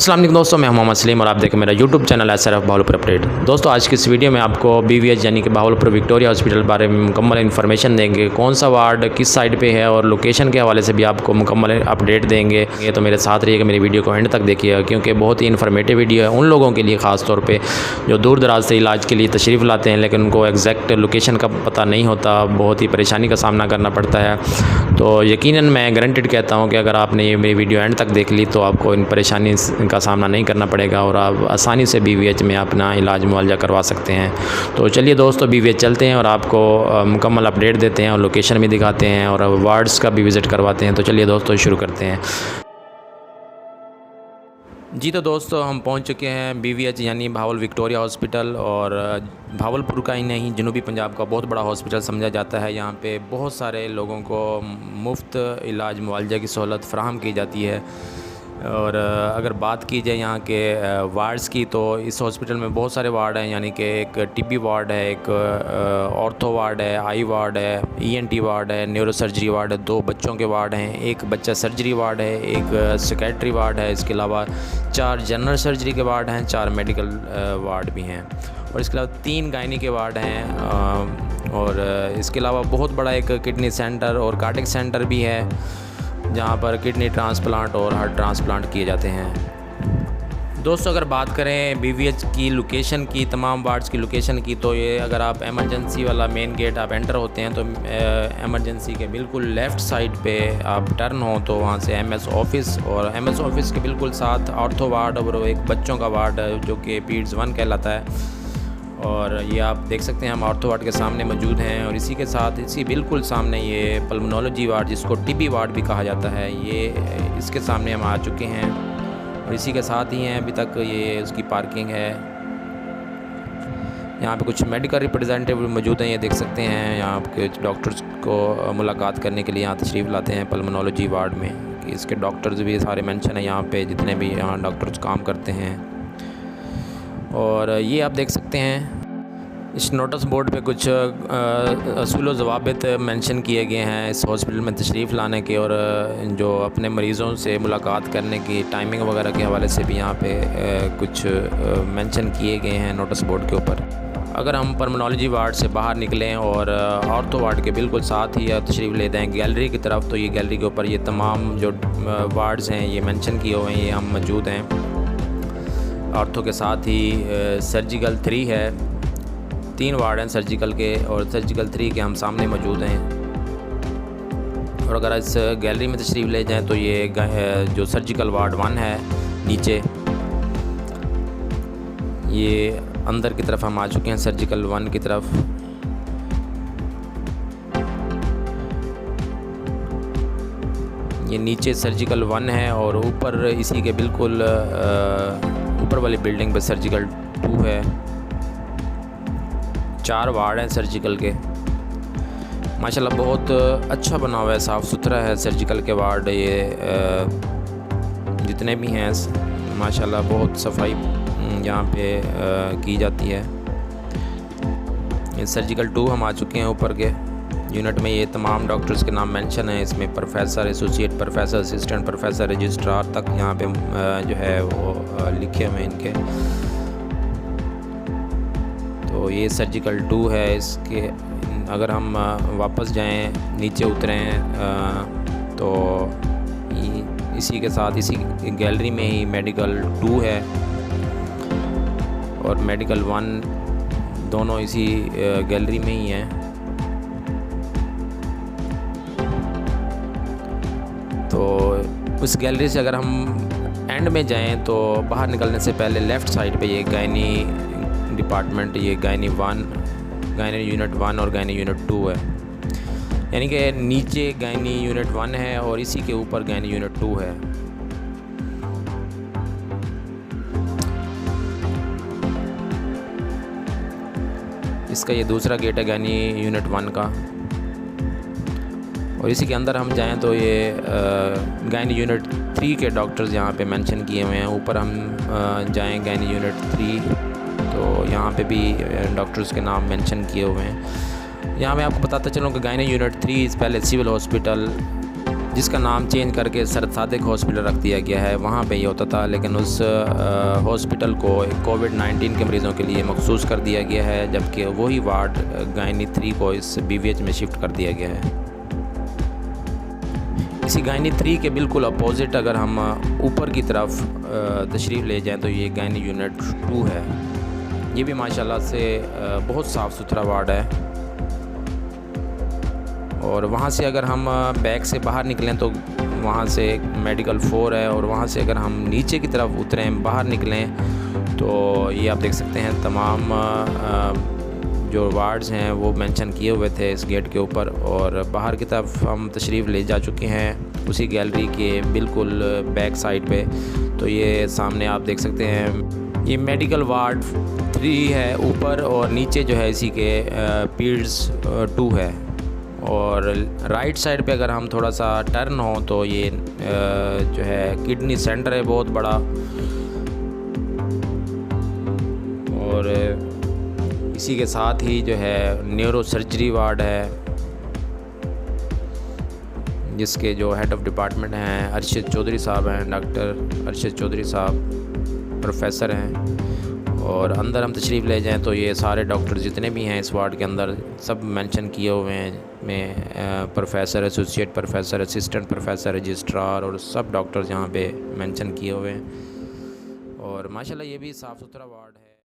अस्सलाम वालेकुम दोस्तों, मैं मोहम्मद सलीम और आप देखें मेरा YouTube channel SRF Bahawalpur update. दोस्तों आज की इस वीडियो में आपको BVH यानी कि भावलपुर विक्टोरिया हॉस्पिटल बारे में मुकम्मल इन्फॉर्मेशन देंगे। कौन सा वार्ड किस साइड पे है और लोकेशन के हवाले से भी आपको मुकम्मल अपडेट देंगे। ये तो मेरे साथ रहिएगा, मेरी वीडियो को एंड तक देखिएगा क्योंकि बहुत ही इन्फॉर्मेटिव वीडियो है उन लोगों के लिए, ख़ास तौर पर जो दूर दराज से इलाज के लिए तशरीफ़ लाते हैं लेकिन उनको एग्जैक्ट लोकेशन का पता नहीं होता, बहुत ही परेशानी का सामना करना पड़ता है। तो यकीनन मैं गारंटेड कहता हूँ कि अगर आपने ये मेरी वीडियो एंड तक देख ली तो आपको इन परेशानी का सामना नहीं करना पड़ेगा और आप आसानी से BVH में अपना इलाज मुआवजा करवा सकते हैं। तो चलिए दोस्तों, BVH चलते हैं और आपको मुकम्मल अपडेट देते हैं और लोकेशन भी दिखाते हैं और वार्ड्स का भी विज़िट करवाते हैं। तो चलिए दोस्तों शुरू करते हैं। जी तो दोस्तों, हम पहुंच चुके हैं BVH यानी भावल विक्टोरिया हॉस्पिटल। और भावलपुर का ही नहीं, जनूबी पंजाब का बहुत बड़ा हॉस्पिटल समझा जाता है। यहाँ पे बहुत सारे लोगों को मुफ्त इलाज मुआवजा की सहूलत फ़राहम की जाती है। और अगर बात की जाए यहाँ के वार्ड्स की, तो इस हॉस्पिटल में बहुत सारे वार्ड हैं, यानी कि एक TB वार्ड है, एक ऑर्थो वार्ड है, आई वार्ड है, ENT वार्ड है, न्यूरो सर्जरी वार्ड है, 2 बच्चों के वार्ड हैं, एक बच्चा सर्जरी वार्ड है, एक साइकेट्री वार्ड है। इसके अलावा 4 जनरल सर्जरी के वार्ड हैं, 4 मेडिकल वार्ड भी हैं और इसके अलावा 3 गायनी के वार्ड हैं। और इसके अलावा बहुत बड़ा एक किडनी सेंटर और कार्डियक सेंटर भी है जहाँ पर किडनी ट्रांसप्लांट और हार्ट ट्रांसप्लांट किए जाते हैं। दोस्तों अगर बात करें BVH की लोकेशन की, तमाम वार्ड्स की लोकेशन की, तो ये अगर आप एमरजेंसी वाला मेन गेट आप एंटर होते हैं तो एमरजेंसी के बिल्कुल लेफ़्ट साइड पे आप टर्न हो तो वहाँ से MS ऑफ़िस, और MS ऑफ़िस के बिल्कुल साथ ऑर्थो वार्ड और एक बच्चों का वार्ड जो कि पीड्स 1 कहलाता है। और ये आप देख सकते हैं हम ऑर्थो वार्ड के सामने मौजूद हैं और इसी के साथ इसी बिल्कुल सामने ये पल्मोनोलॉजी वार्ड, जिसको TB वार्ड भी कहा जाता है, ये इसके सामने हम आ चुके हैं और इसी के साथ ही हैं अभी तक। ये उसकी पार्किंग है। यहाँ पे कुछ मेडिकल रिप्रेजेंटेटिव मौजूद हैं, ये देख सकते हैं। यहाँ के डॉक्टर्स को मुलाकात करने के लिए यहाँ तशरीफ़ लाते हैं पल्मोनोलॉजी वार्ड में, कि इसके डॉक्टर्स भी सारे मेंशन हैं यहाँ पे, जितने भी यहाँ डॉक्टर्स काम करते हैं। और ये आप देख सकते हैं इस नोटिस बोर्ड पे कुछ असूल व ज़वाबित मेंशन किए गए हैं इस हॉस्पिटल में तशरीफ़ लाने के, और जो अपने मरीज़ों से मुलाकात करने की टाइमिंग वगैरह के हवाले से भी यहाँ पे कुछ मेंशन किए गए हैं नोटिस बोर्ड के ऊपर। अगर हम पल्मोनोलॉजी वार्ड से बाहर निकलें और ऑर्थो वार्ड के बिल्कुल साथ ही तशरीफ़ ले दें गैलरी की तरफ, तो ये गैलरी के ऊपर ये तमाम जो वार्ड्स हैं ये मेंशन किए हुए हैं, ये हम मौजूद हैं। ऑर्थो के साथ ही सर्जिकल 3 है, 3 वार्ड हैं सर्जिकल के, और सर्जिकल 3 के हम सामने मौजूद हैं। और अगर इस गैलरी में तशरीफ़ ले जाएं तो ये जो सर्जिकल वार्ड 1 है नीचे, ये अंदर की तरफ हम आ चुके हैं सर्जिकल 1 की तरफ। ये नीचे सर्जिकल 1 है और ऊपर इसी के बिल्कुल ऊपर वाली बिल्डिंग पे सर्जिकल 2 है। 4 वार्ड हैं सर्जिकल के। माशाल्लाह बहुत अच्छा बना हुआ है, साफ़ सुथरा है सर्जिकल के वार्ड। ये जितने भी हैं माशाल्लाह बहुत सफाई यहाँ पे की जाती है। ये सर्जिकल 2 हम आ चुके हैं ऊपर के यूनिट में। ये तमाम डॉक्टर्स के नाम मेंशन है इसमें, professor, associate professor, assistant professor, registrar तक यहाँ पे जो है वो लिखे हुए हैं इनके। तो ये सर्जिकल 2 है। इसके अगर हम वापस जाएं, नीचे उतरें तो इसी के साथ इसी गैलरी में ही मेडिकल 2 है और मेडिकल 1, दोनों इसी गैलरी में ही हैं। तो उस गैलरी से अगर हम एंड में जाएं तो बाहर निकलने से पहले लेफ़्ट साइड पे ये गायनी डिपार्टमेंट, ये गायनी यूनिट 1 और गायनी यूनिट 2 है। यानी कि नीचे गायनी यूनिट 1 है और इसी के ऊपर गायनी यूनिट 2 है। इसका ये दूसरा गेट है गायनी यूनिट 1 का। और इसी के अंदर हम जाएं तो ये गायनी यूनिट 3 के डॉक्टर्स यहाँ पे मेंशन किए हुए हैं। ऊपर हम जाएं गायनी यूनिट 3 तो यहाँ पे भी डॉक्टर्स के नाम मेंशन किए हुए हैं। यहाँ मैं आपको बताता चलूँ कि गायनी यूनिट 3 पहले सिविल हॉस्पिटल जिसका नाम चेंज करके सर सादिक हॉस्पिटल रख दिया गया है। वहाँ पे ये होता था, लेकिन उस हॉस्पिटल को कोविड-19 के मरीज़ों के लिए मखसूस कर दिया गया है, जबकि वही वार्ड गायनी 3 को इस BVH में शिफ्ट कर दिया गया है। इसी गायनी 3 के बिल्कुल अपोज़िट अगर हम ऊपर की तरफ तशरीफ़ ले जाएं तो ये गायनी यूनिट 2 है। ये भी माशाल्लाह से बहुत साफ़ सुथरा वार्ड है। और वहाँ से अगर हम बैक से बाहर निकलें तो वहाँ से मेडिकल 4 है, और वहाँ से अगर हम नीचे की तरफ उतरें, बाहर निकलें, तो ये आप देख सकते हैं तमाम जो वार्ड्स हैं वो मेंशन किए हुए थे इस गेट के ऊपर। और बाहर की तरफ हम तशरीफ़ ले जा चुके हैं उसी गैलरी के बिल्कुल बैक साइड पे। तो ये सामने आप देख सकते हैं ये मेडिकल वार्ड 3 है ऊपर, और नीचे जो है इसी के पीड्स 2 है। और राइट साइड पे अगर हम थोड़ा सा टर्न हो तो ये जो है किडनी सेंटर है बहुत बड़ा, और इसी के साथ ही जो है न्यूरो सर्जरी वार्ड है, जिसके जो हेड ऑफ़ डिपार्टमेंट हैं अरशद चौधरी साहब हैं, डॉक्टर अरशद चौधरी साहब प्रोफेसर हैं। और अंदर हम तशरीफ़ ले जाएं तो ये सारे डॉक्टर जितने भी हैं इस वार्ड के अंदर सब मेंशन किए हुए हैं, में professor, associate professor, assistant professor, registrar, और सब डॉक्टर्स यहाँ पे मेंशन किए हुए हैं। और माशाल्लाह ये भी साफ़ सुथरा वार्ड है।